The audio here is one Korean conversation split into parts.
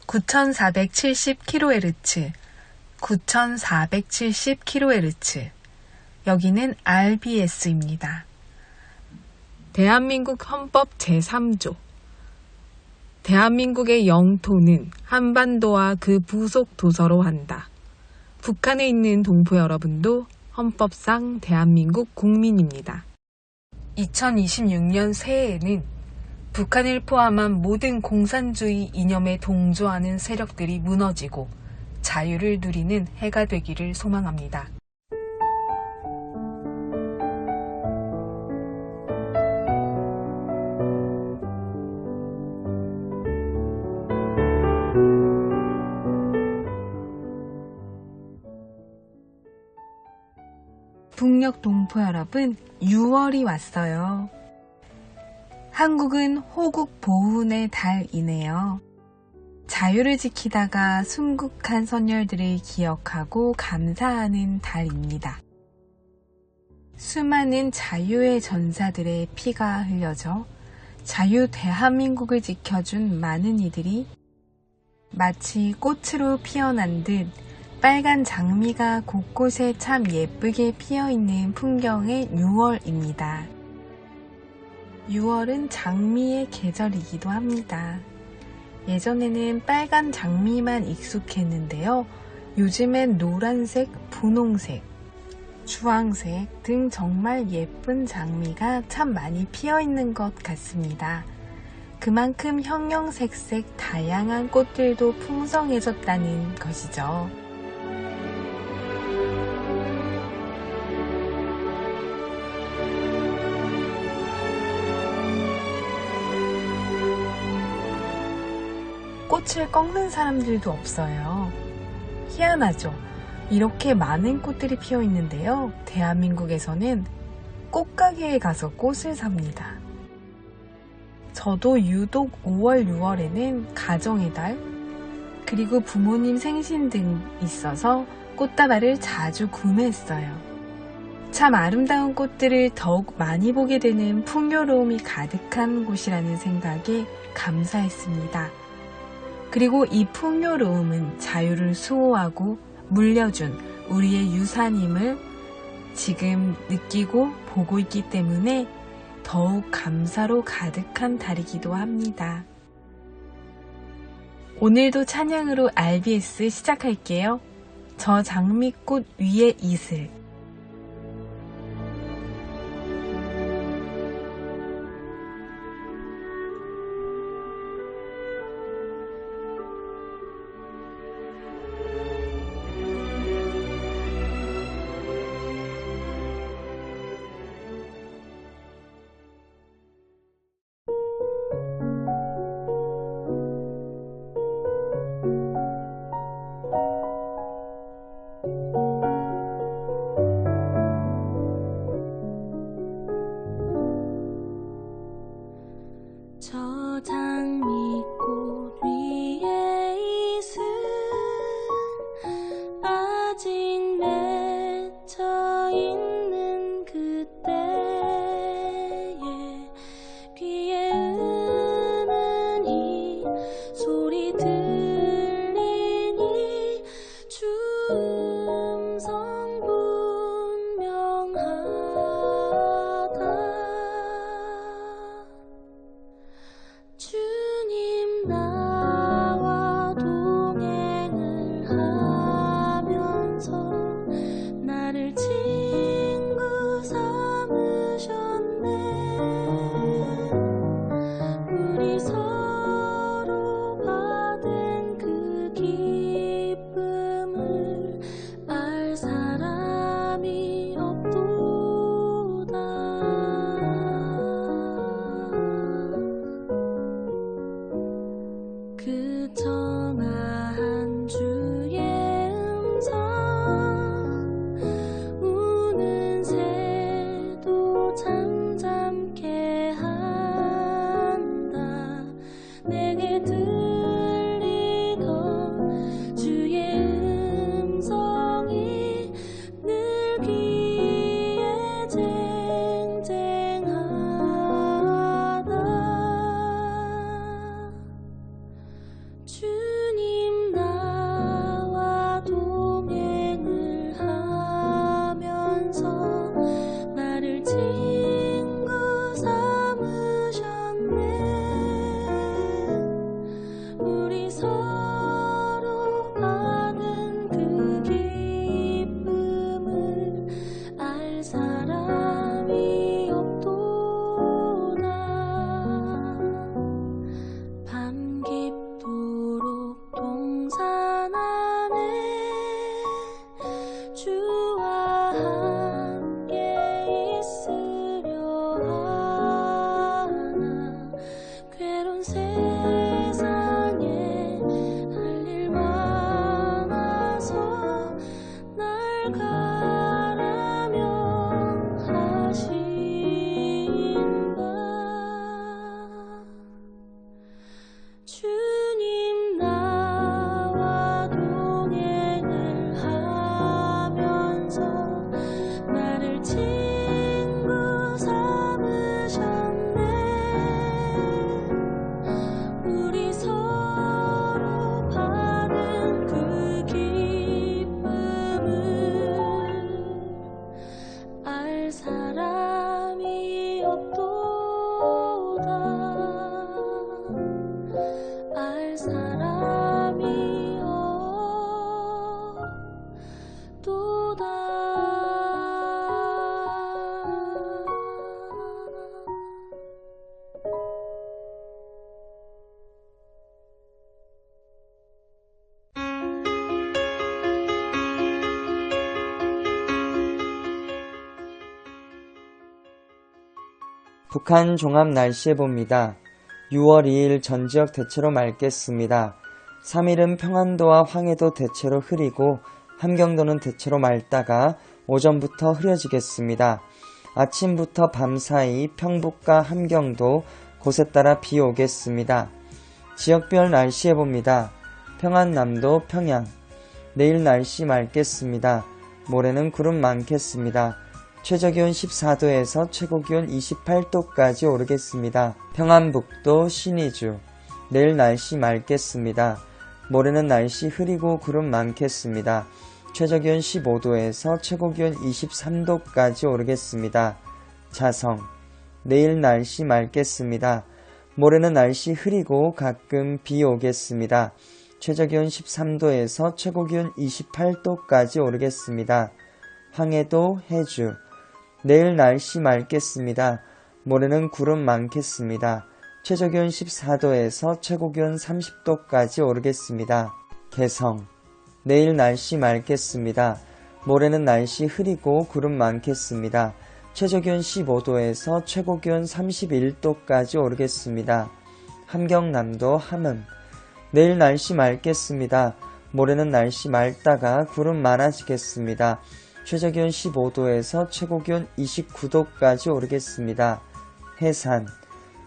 9470kHz, 9470kHz. 여기는 RBS입니다. 대한민국 헌법 제3조. 대한민국의 영토는 한반도와 그 부속 도서로 한다. 북한에 있는 동포 여러분도 헌법상 대한민국 국민입니다. 2026년 새해에는 북한을 포함한 모든 공산주의 이념에 동조하는 세력들이 무너지고 자유를 누리는 해가 되기를 소망합니다. 북녘 동포 여러분, 6월이 왔어요. 한국은 호국 보훈의 달이네요. 자유를 지키다가 순국한 선열들을 기억하고 감사하는 달입니다. 수많은 자유의 전사들의 피가 흘려져 자유 대한민국을 지켜준 많은 이들이 마치 꽃으로 피어난 듯 빨간 장미가 곳곳에 참 예쁘게 피어있는 풍경의 6월입니다. 6월은 장미의 계절이기도 합니다. 예전에는 빨간 장미만 익숙했는데요. 요즘엔 노란색, 분홍색, 주황색 등 정말 예쁜 장미가 참 많이 피어있는 것 같습니다. 그만큼 형형색색 다양한 꽃들도 풍성해졌다는 것이죠. 꽃을 꺾는 사람들도 없어요. 희한하죠? 이렇게 많은 꽃들이 피어 있는데요. 대한민국에서는 꽃가게에 가서 꽃을 삽니다. 저도 유독 5월, 6월에는 가정의 달, 그리고 부모님 생신 등 있어서 꽃다발을 자주 구매했어요. 참 아름다운 꽃들을 더욱 많이 보게 되는 풍요로움이 가득한 곳이라는 생각에 감사했습니다. 그리고 이 풍요로움은 자유를 수호하고 물려준 우리의 유산임을 지금 느끼고 보고 있기 때문에 더욱 감사로 가득한 달이기도 합니다. 오늘도 찬양으로 RBS 시작할게요. 저 장미꽃 위에 이슬. 저 장미꽃 위에 이슬 아직 맺혀 있는 그때에 귀에 은은히 소리 들리니 주 음성 분명하다. 주님 나와 동행을 하면서 나를 친구 삼으셨네. 우리 서로 받은 그 기쁨을 알 사람이 없도다. 북한 종합 날씨예보입니다. 6월 2일 전 지역 대체로 맑겠습니다. 3일은 평안도와 황해도 대체로 흐리고 함경도는 대체로 맑다가 오전부터 흐려지겠습니다. 아침부터 밤 사이 평북과 함경도 곳에 따라 비 오겠습니다. 지역별 날씨예보입니다. 평안남도 평양 내일 날씨 맑겠습니다. 모레는 구름 많겠습니다. 최저기온 14도에서 최고기온 28도까지 오르겠습니다. 평안북도 신의주 내일 날씨 맑겠습니다. 모레는 날씨 흐리고 구름 많겠습니다. 최저기온 15도에서 최고기온 23도까지 오르겠습니다. 자성 내일 날씨 맑겠습니다. 모레는 날씨 흐리고 가끔 비 오겠습니다. 최저기온 13도에서 최고기온 28도까지 오르겠습니다. 황해도 해주 내일 날씨 맑겠습니다. 모레는 구름 많겠습니다. 최저기온 14도에서 최고기온 30도까지 오르겠습니다. 개성 내일 날씨 맑겠습니다. 모레는 날씨 흐리고 구름 많겠습니다. 최저기온 15도에서 최고기온 31도까지 오르겠습니다. 함경남도 함흥 내일 날씨 맑겠습니다. 모레는 날씨 맑다가 구름 많아지겠습니다. 최저기온 15도에서 최고기온 29도까지 오르겠습니다. 해산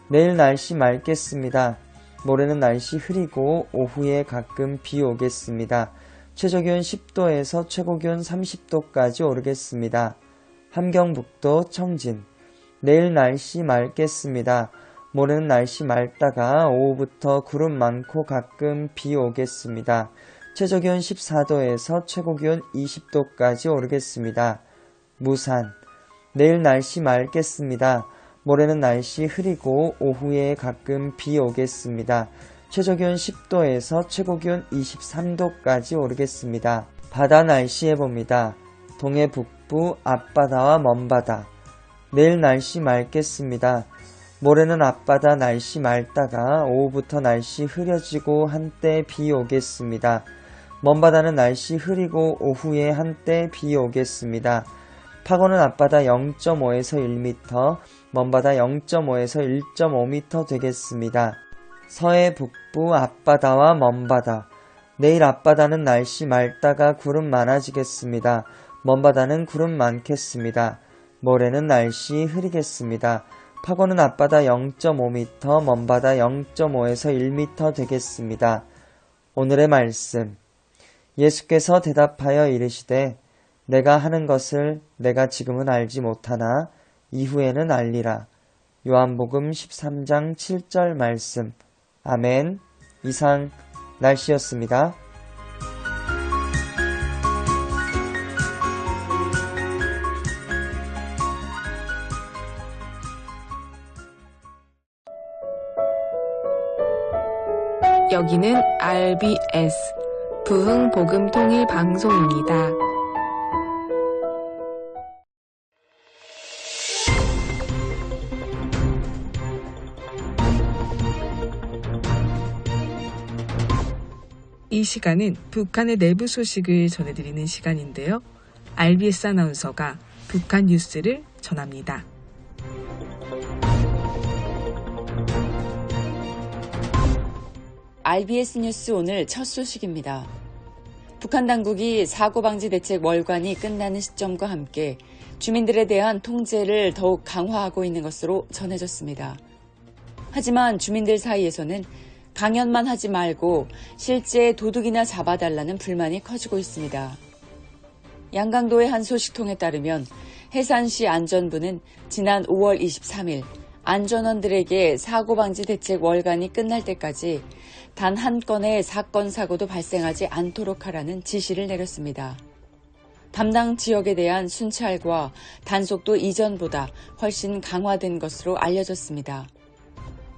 내일 날씨 맑겠습니다. 모레는 날씨 흐리고 오후에 가끔 비 오겠습니다. 최저기온 10도에서 최고기온 30도까지 오르겠습니다. 함경북도 청진 내일 날씨 맑겠습니다. 모레는 날씨 맑다가 오후부터 구름 많고 가끔 비 오겠습니다. 최저기온 14도에서 최고기온 20도까지 오르겠습니다. 무산 내일 날씨 맑겠습니다. 모레는 날씨 흐리고 오후에 가끔 비 오겠습니다. 최저기온 10도에서 최고기온 23도까지 오르겠습니다. 바다 날씨 예보입니다. 동해 북부 앞바다와 먼바다 내일 날씨 맑겠습니다. 모레는 앞바다 날씨 맑다가 오후부터 날씨 흐려지고 한때 비 오겠습니다. 먼바다는 날씨 흐리고 오후에 한때 비 오겠습니다. 파고는 앞바다 0.5에서 1m, 먼바다 0.5에서 1.5m 되겠습니다. 서해 북부 앞바다와 먼바다 내일 앞바다는 날씨 맑다가 구름 많아지겠습니다. 먼바다는 구름 많겠습니다. 모레는 날씨 흐리겠습니다. 파고는 앞바다 0.5m, 먼바다 0.5에서 1m 되겠습니다. 오늘의 말씀 예수께서 대답하여 이르시되 내가 하는 것을 내가 지금은 알지 못하나 이후에는 알리라. 요한복음 13장 7절 말씀. 아멘. 이상 날씨였습니다. 여기는 RBS 부흥복음통일방송입니다. 이 시간은 북한의 내부 소식을 전해드리는 시간인데요. RBS 아나운서가 북한 뉴스를 전합니다. RBS 뉴스 오늘 첫 소식입니다. 북한 당국이 사고방지 대책 월간이 끝나는 시점과 함께 주민들에 대한 통제를 더욱 강화하고 있는 것으로 전해졌습니다. 하지만 주민들 사이에서는 강연만 하지 말고 실제 도둑이나 잡아달라는 불만이 커지고 있습니다. 양강도의 한 소식통에 따르면 해산시 안전부는 지난 5월 23일 안전원들에게 사고방지 대책 월간이 끝날 때까지 단 한 건의 사건 사고도 발생하지 않도록 하라는 지시를 내렸습니다. 담당 지역에 대한 순찰과 단속도 이전보다 훨씬 강화된 것으로 알려졌습니다.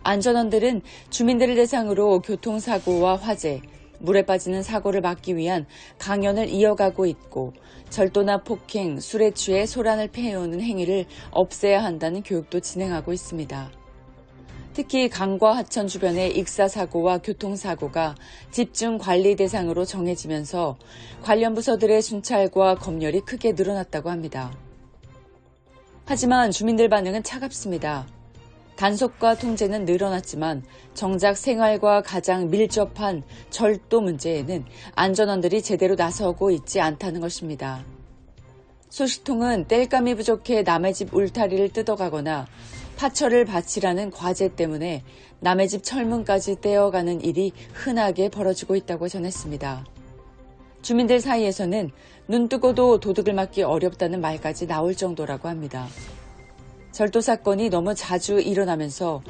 안전원들은 주민들을 대상으로 교통사고와 화재, 물에 빠지는 사고를 막기 위한 강연을 이어가고 있고 절도나 폭행, 술에 취해 소란을 피해오는 행위를 없애야 한다는 교육도 진행하고 있습니다. 특히 강과 하천 주변의 익사사고와 교통사고가 집중 관리 대상으로 정해지면서 관련 부서들의 순찰과 검열이 크게 늘어났다고 합니다. 하지만 주민들 반응은 차갑습니다. 단속과 통제는 늘어났지만 정작 생활과 가장 밀접한 절도 문제에는 안전원들이 제대로 나서고 있지 않다는 것입니다. 소식통은 땔감이 부족해 남의 집 울타리를 뜯어가거나 파철을 바치라는 과제 때문에 남의 집 철문까지 떼어가는 일이 흔하게 벌어지고 있다고 전했습니다. 주민들 사이에서는 눈 뜨고도 도둑을 맞기 어렵다는 말까지 나올 정도라고 합니다. 절도 사건이 너무 자주 일어나면서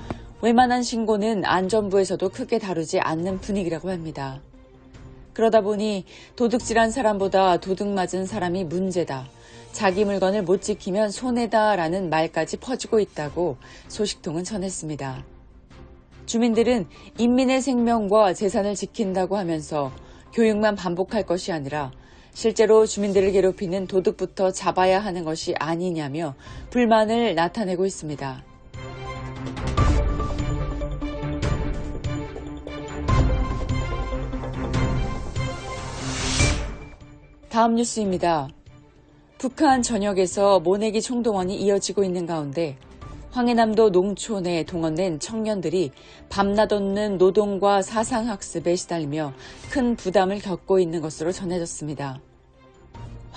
웬만한 신고는 안전부에서도 크게 다루지 않는 분위기라고 합니다. 그러다 보니 도둑질한 사람보다 도둑 맞은 사람이 문제다. 자기 물건을 못 지키면 손해다라는 말까지 퍼지고 있다고 소식통은 전했습니다. 주민들은 인민의 생명과 재산을 지킨다고 하면서 교육만 반복할 것이 아니라 실제로 주민들을 괴롭히는 도둑부터 잡아야 하는 것이 아니냐며 불만을 나타내고 있습니다. 다음 뉴스입니다. 북한 전역에서 모내기 총동원이 이어지고 있는 가운데 황해남도 농촌에 동원된 청년들이 밤낮 없는 노동과 사상학습에 시달리며 큰 부담을 겪고 있는 것으로 전해졌습니다.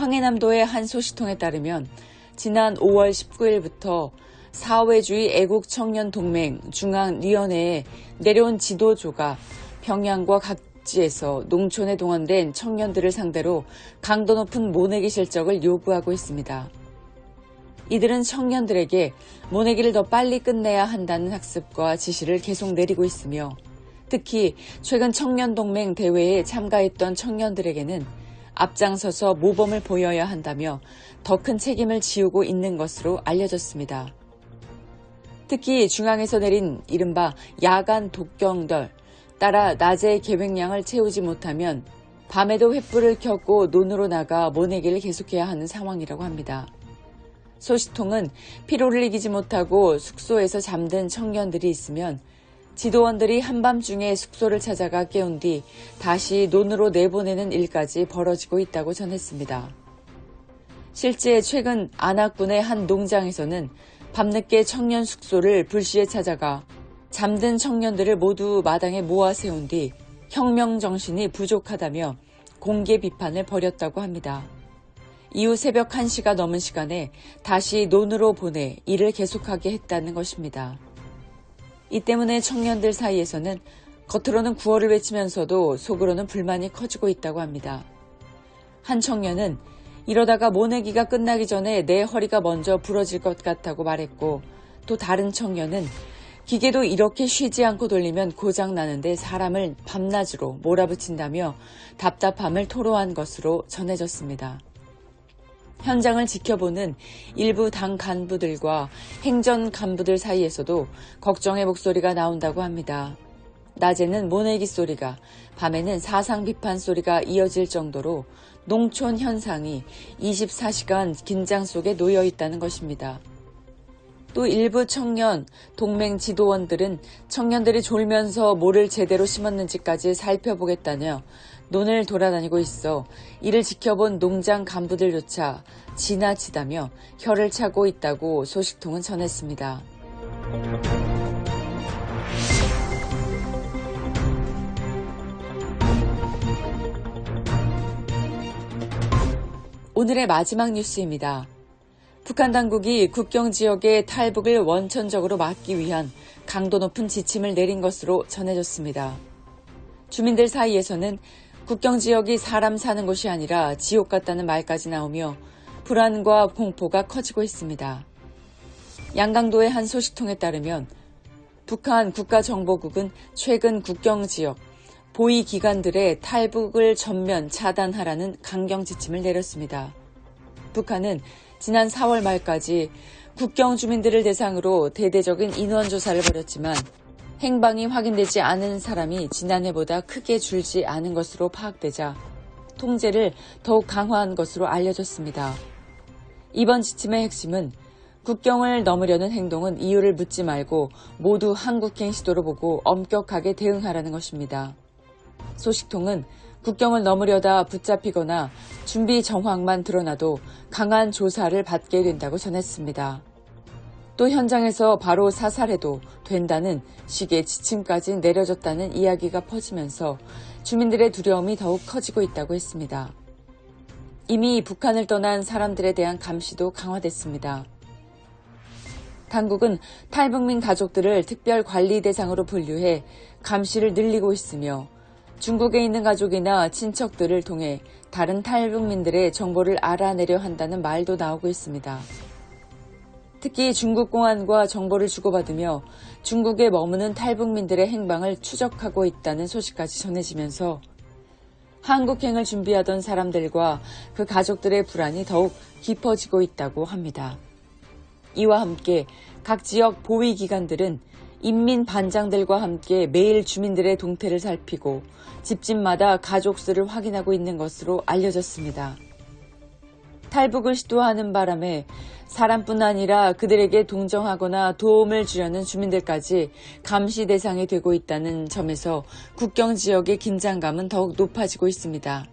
황해남도의 한 소식통에 따르면 지난 5월 19일부터 사회주의 애국청년동맹 중앙위원회에 내려온 지도조가 평양과 각지에서 농촌에 동원된 청년들을 상대로 강도 높은 모내기 실적을 요구하고 있습니다. 이들은 청년들에게 모내기를 더 빨리 끝내야 한다는 학습과 지시를 계속 내리고 있으며 특히 최근 청년동맹 대회에 참가했던 청년들에게는 앞장서서 모범을 보여야 한다며 더 큰 책임을 지우고 있는 것으로 알려졌습니다. 특히 중앙에서 내린 이른바 야간 독경덜, 따라 낮에 계획량을 채우지 못하면 밤에도 횃불을 켜고 논으로 나가 모내기를 계속해야 하는 상황이라고 합니다. 소식통은 피로를 이기지 못하고 숙소에서 잠든 청년들이 있으면 지도원들이 한밤중에 숙소를 찾아가 깨운 뒤 다시 논으로 내보내는 일까지 벌어지고 있다고 전했습니다. 실제 최근 안악군의 한 농장에서는 밤늦게 청년 숙소를 불시에 찾아가 잠든 청년들을 모두 마당에 모아 세운 뒤 혁명 정신이 부족하다며 공개 비판을 벌였다고 합니다. 이후 새벽 1시가 넘은 시간에 다시 논으로 보내 일을 계속하게 했다는 것입니다. 이 때문에 청년들 사이에서는 겉으로는 구호를 외치면서도 속으로는 불만이 커지고 있다고 합니다. 한 청년은 이러다가 모내기가 끝나기 전에 내 허리가 먼저 부러질 것 같다고 말했고 또 다른 청년은 기계도 이렇게 쉬지 않고 돌리면 고장나는데 사람을 밤낮으로 몰아붙인다며 답답함을 토로한 것으로 전해졌습니다. 현장을 지켜보는 일부 당 간부들과 행정 간부들 사이에서도 걱정의 목소리가 나온다고 합니다. 낮에는 모내기 소리가, 밤에는 사상 비판 소리가 이어질 정도로 농촌 현상이 24시간 긴장 속에 놓여 있다는 것입니다. 또 일부 청년, 동맹 지도원들은 청년들이 졸면서 뭐를 제대로 심었는지까지 살펴보겠다며 논을 돌아다니고 있어 이를 지켜본 농장 간부들조차 지나치다며 혀를 차고 있다고 소식통은 전했습니다. 오늘의 마지막 뉴스입니다. 북한 당국이 국경 지역의 탈북을 원천적으로 막기 위한 강도 높은 지침을 내린 것으로 전해졌습니다. 주민들 사이에서는 국경 지역이 사람 사는 곳이 아니라 지옥 같다는 말까지 나오며 불안과 공포가 커지고 있습니다. 양강도의 한 소식통에 따르면 북한 국가정보국은 최근 국경 지역 보위 기관들의 탈북을 전면 차단하라는 강경 지침을 내렸습니다. 북한은 지난 4월 말까지 국경 주민들을 대상으로 대대적인 인원조사를 벌였지만 행방이 확인되지 않은 사람이 지난해보다 크게 줄지 않은 것으로 파악되자 통제를 더욱 강화한 것으로 알려졌습니다. 이번 지침의 핵심은 국경을 넘으려는 행동은 이유를 묻지 말고 모두 한국행 시도로 보고 엄격하게 대응하라는 것입니다. 소식통은 국경을 넘으려다 붙잡히거나 준비 정황만 드러나도 강한 조사를 받게 된다고 전했습니다. 또 현장에서 바로 사살해도 된다는 식의 지침까지 내려졌다는 이야기가 퍼지면서 주민들의 두려움이 더욱 커지고 있다고 했습니다. 이미 북한을 떠난 사람들에 대한 감시도 강화됐습니다. 당국은 탈북민 가족들을 특별 관리 대상으로 분류해 감시를 늘리고 있으며 중국에 있는 가족이나 친척들을 통해 다른 탈북민들의 정보를 알아내려 한다는 말도 나오고 있습니다. 특히 중국 공안과 정보를 주고받으며 중국에 머무는 탈북민들의 행방을 추적하고 있다는 소식까지 전해지면서 한국행을 준비하던 사람들과 그 가족들의 불안이 더욱 깊어지고 있다고 합니다. 이와 함께 각 지역 보위기관들은 인민반장들과 함께 매일 주민들의 동태를 살피고 집집마다 가족 수를 확인하고 있는 것으로 알려졌습니다. 탈북을 시도하는 바람에 사람뿐 아니라 그들에게 동정하거나 도움을 주려는 주민들까지 감시 대상이 되고 있다는 점에서 국경 지역의 긴장감은 더욱 높아지고 있습니다.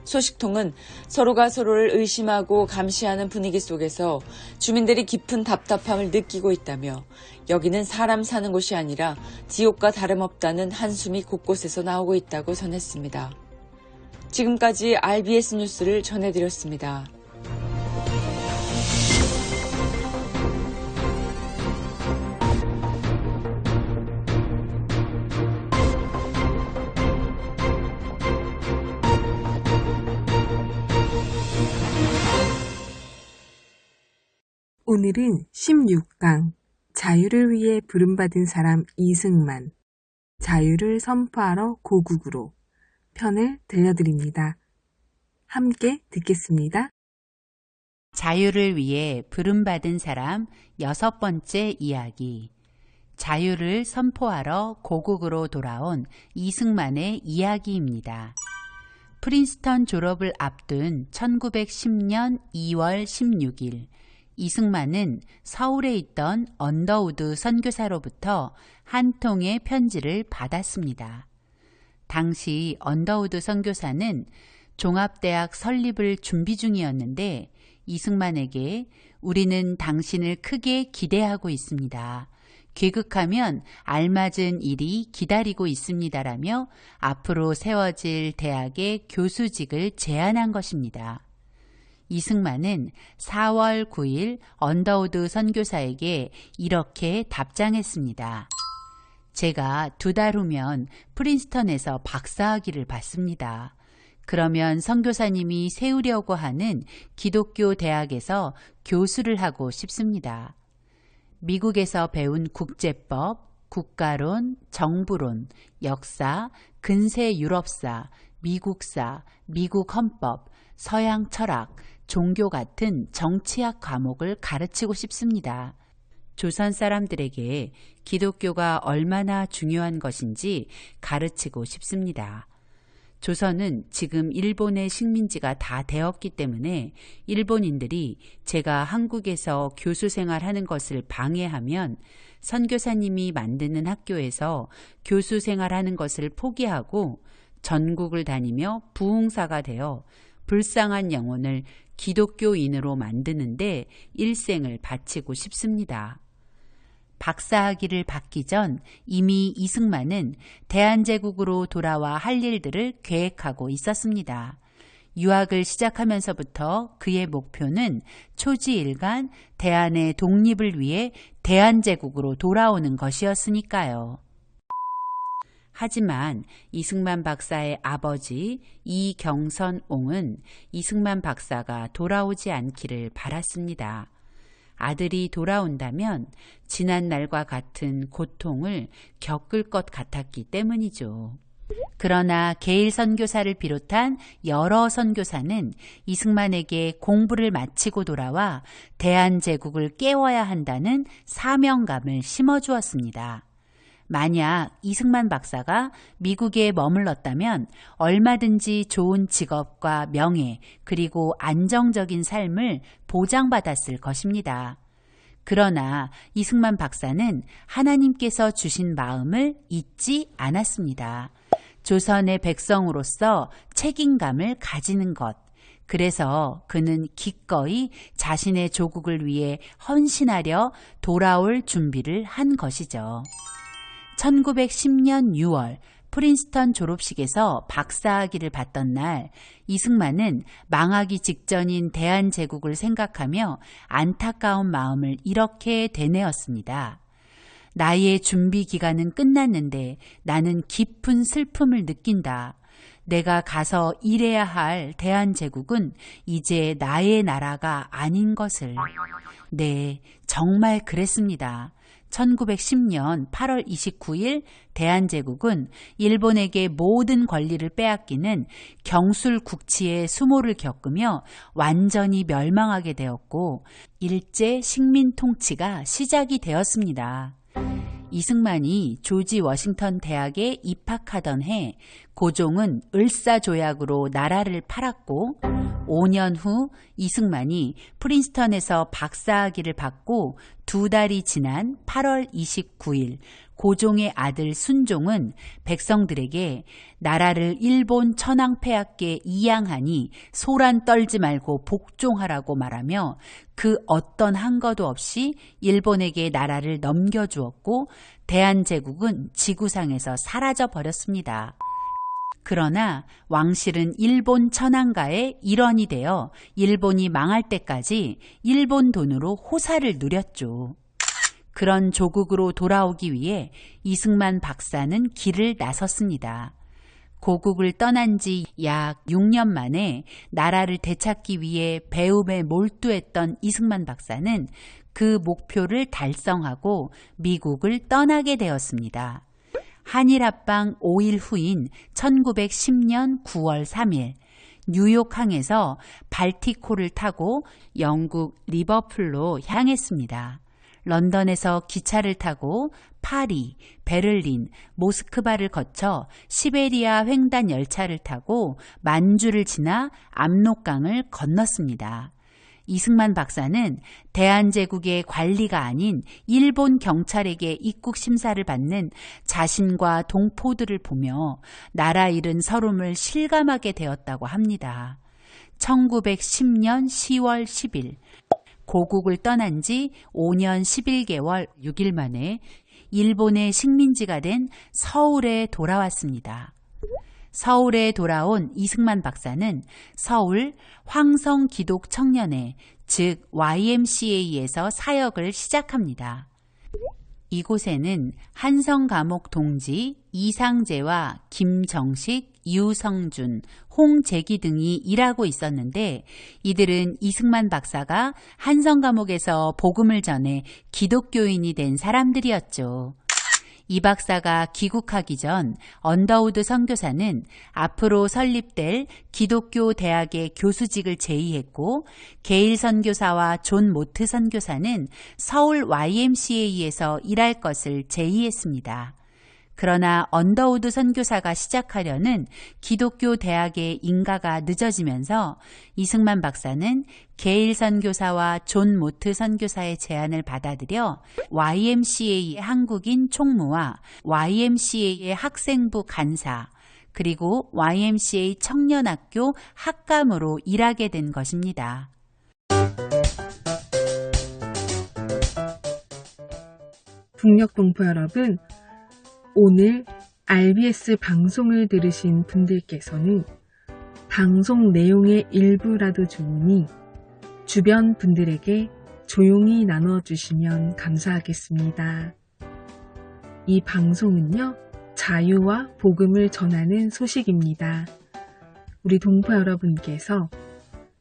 소식통은 서로가 서로를 의심하고 감시하는 분위기 속에서 주민들이 깊은 답답함을 느끼고 있다며 여기는 사람 사는 곳이 아니라 지옥과 다름없다는 한숨이 곳곳에서 나오고 있다고 전했습니다. 지금까지 RBS 뉴스를 전해드렸습니다. 오늘은 16강 자유를 위해 부름받은 사람 이승만, 자유를 선포하러 고국으로 편을 들려드립니다. 함께 듣겠습니다. 자유를 위해 부름받은 사람 6번째 이야기. 자유를 선포하러 고국으로 돌아온 이승만의 이야기입니다. 프린스턴 졸업을 앞둔 1910년 2월 16일, 이승만은 서울에 있던 언더우드 선교사로부터 한 통의 편지를 받았습니다. 당시 언더우드 선교사는 종합대학 설립을 준비 중이었는데 이승만에게 우리는 당신을 크게 기대하고 있습니다. 귀국하면 알맞은 일이 기다리고 있습니다라며 앞으로 세워질 대학의 교수직을 제안한 것입니다. 이승만은 4월 9일 언더우드 선교사에게 이렇게 답장했습니다. 제가 2달 후면 프린스턴에서 박사학위를 받습니다. 그러면 선교사님이 세우려고 하는 기독교 대학에서 교수를 하고 싶습니다. 미국에서 배운 국제법, 국가론, 정부론, 역사, 근세 유럽사, 미국사, 미국 헌법, 서양 철학, 종교 같은 정치학 과목을 가르치고 싶습니다. 조선 사람들에게 기독교가 얼마나 중요한 것인지 가르치고 싶습니다. 조선은 지금 일본의 식민지가 다 되었기 때문에 일본인들이 제가 한국에서 교수 생활하는 것을 방해하면 선교사님이 만드는 학교에서 교수 생활하는 것을 포기하고 전국을 다니며 부흥사가 되어 불쌍한 영혼을 기독교인으로 만드는데 일생을 바치고 싶습니다. 박사학위를 받기 전 이미 이승만은 대한제국으로 돌아와 할 일들을 계획하고 있었습니다. 유학을 시작하면서부터 그의 목표는 초지일간 대한의 독립을 위해 대한제국으로 돌아오는 것이었으니까요. 하지만 이승만 박사의 아버지 이경선옹은 이승만 박사가 돌아오지 않기를 바랐습니다. 아들이 돌아온다면 지난 날과 같은 고통을 겪을 것 같았기 때문이죠. 그러나 게일 선교사를 비롯한 여러 선교사는 이승만에게 공부를 마치고 돌아와 대한제국을 깨워야 한다는 사명감을 심어주었습니다. 만약 이승만 박사가 미국에 머물렀다면 얼마든지 좋은 직업과 명예 그리고 안정적인 삶을 보장받았을 것입니다. 그러나 이승만 박사는 하나님께서 주신 마음을 잊지 않았습니다. 조선의 백성으로서 책임감을 가지는 것, 그래서 그는 기꺼이 자신의 조국을 위해 헌신하려 돌아올 준비를 한 것이죠. 1910년 6월 프린스턴 졸업식에서 박사학위를 받던 날 이승만은 망하기 직전인 대한제국을 생각하며 안타까운 마음을 이렇게 되뇌었습니다. 나의 준비 기간은 끝났는데 나는 깊은 슬픔을 느낀다. 내가 가서 일해야 할 대한제국은 이제 나의 나라가 아닌 것을. 네, 정말 그랬습니다. 1910년 8월 29일 대한제국은 일본에게 모든 권리를 빼앗기는 경술국치의 수모를 겪으며 완전히 멸망하게 되었고 일제 식민 통치가 시작이 되었습니다. 이승만이 조지 워싱턴 대학에 입학하던 해 고종은 을사조약으로 나라를 팔았고 5년 후 이승만이 프린스턴에서 박사학위를 받고 2달이 지난 8월 29일 고종의 아들 순종은 백성들에게 나라를 일본 천황폐하께 이양하니 소란 떨지 말고 복종하라고 말하며 그 어떤 한거도 없이 일본에게 나라를 넘겨주었고 대한제국은 지구상에서 사라져 버렸습니다. 그러나 왕실은 일본 천황가의 일원이 되어 일본이 망할 때까지 일본 돈으로 호사를 누렸죠. 그런 조국으로 돌아오기 위해 이승만 박사는 길을 나섰습니다. 고국을 떠난 지 약 6년 만에 나라를 되찾기 위해 배움에 몰두했던 이승만 박사는 그 목표를 달성하고 미국을 떠나게 되었습니다. 한일합방 5일 후인 1910년 9월 3일 뉴욕항에서 발티코를 타고 영국 리버풀로 향했습니다. 런던에서 기차를 타고 파리, 베를린, 모스크바를 거쳐 시베리아 횡단 열차를 타고 만주를 지나 압록강을 건넜습니다. 이승만 박사는 대한제국의 관리가 아닌 일본 경찰에게 입국 심사를 받는 자신과 동포들을 보며 나라 잃은 서름을 실감하게 되었다고 합니다. 1910년 10월 10일 고국을 떠난 지 5년 11개월 6일 만에 일본의 식민지가 된 서울에 돌아왔습니다. 서울에 돌아온 이승만 박사는 서울 황성기독청년회, 즉 YMCA에서 사역을 시작합니다. 이곳에는 한성감옥 동지 이상재와 김정식, 유성준, 홍재기 등이 일하고 있었는데 이들은 이승만 박사가 한성감옥에서 복음을 전해 기독교인이 된 사람들이었죠. 이 박사가 귀국하기 전 언더우드 선교사는 앞으로 설립될 기독교 대학의 교수직을 제의했고 게일 선교사와 존 모트 선교사는 서울 YMCA에서 일할 것을 제의했습니다. 그러나 언더우드 선교사가 시작하려는 기독교 대학의 인가가 늦어지면서 이승만 박사는 게일 선교사와 존 모트 선교사의 제안을 받아들여 YMCA의 한국인 총무와 YMCA의 학생부 간사 그리고 YMCA 청년학교 학감으로 일하게 된 것입니다. 북녘동포 여러분, 오늘 RBS 방송을 들으신 분들께서는 방송 내용의 일부라도 좋으니 주변 분들에게 조용히 나눠주시면 감사하겠습니다. 이 방송은요, 자유와 복음을 전하는 소식입니다. 우리 동포 여러분께서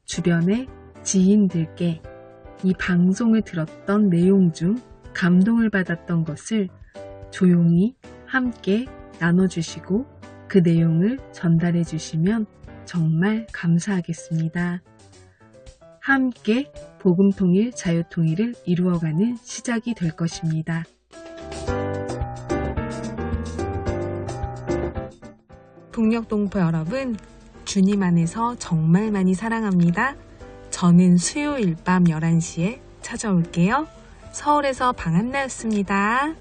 주변의 지인들께 이 방송을 들었던 내용 중 감동을 받았던 것을 조용히 함께 나눠주시고 그 내용을 전달해 주시면 정말 감사하겠습니다. 함께 복음통일, 자유통일을 이루어가는 시작이 될 것입니다. 북녘동포 여러분, 주님 안에서 정말 많이 사랑합니다. 저는 수요일 밤 11시에 찾아올게요. 서울에서 방한나였습니다.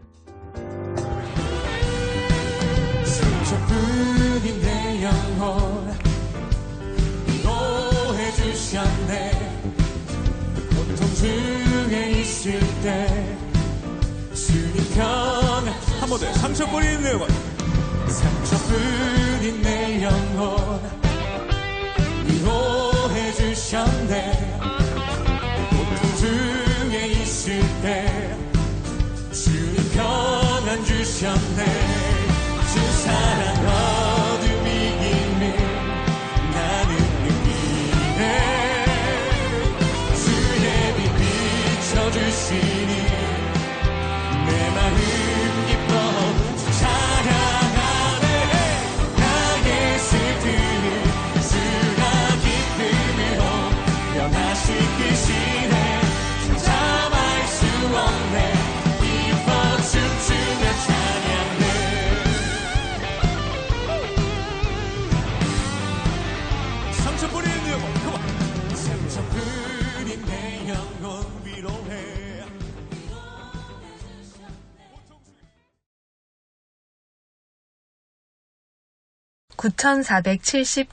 스쳐뿐인 내 영혼 위로해줘 주셨네. 고통 중에 있을 때 주님 평안. 한 번 더 상처뿐인 내 영혼. 상처뿐인 내 영혼 위로해 주셨네. 고통 중에 있을 때 주님 평안 주셨네. 주 사랑 어둠 이김을 나는 느끼네. 주의 빛 비춰주시니 내 마음 기뻐 주 찬양하네. 나의 슬픔을 주가 기쁨으로 변화시키시네. 참아할 수 없네. 기뻐 춤추며 찬양해. 상처뿐인 내 영혼. 그만. 상처뿐인 내 영혼 위로해. 9470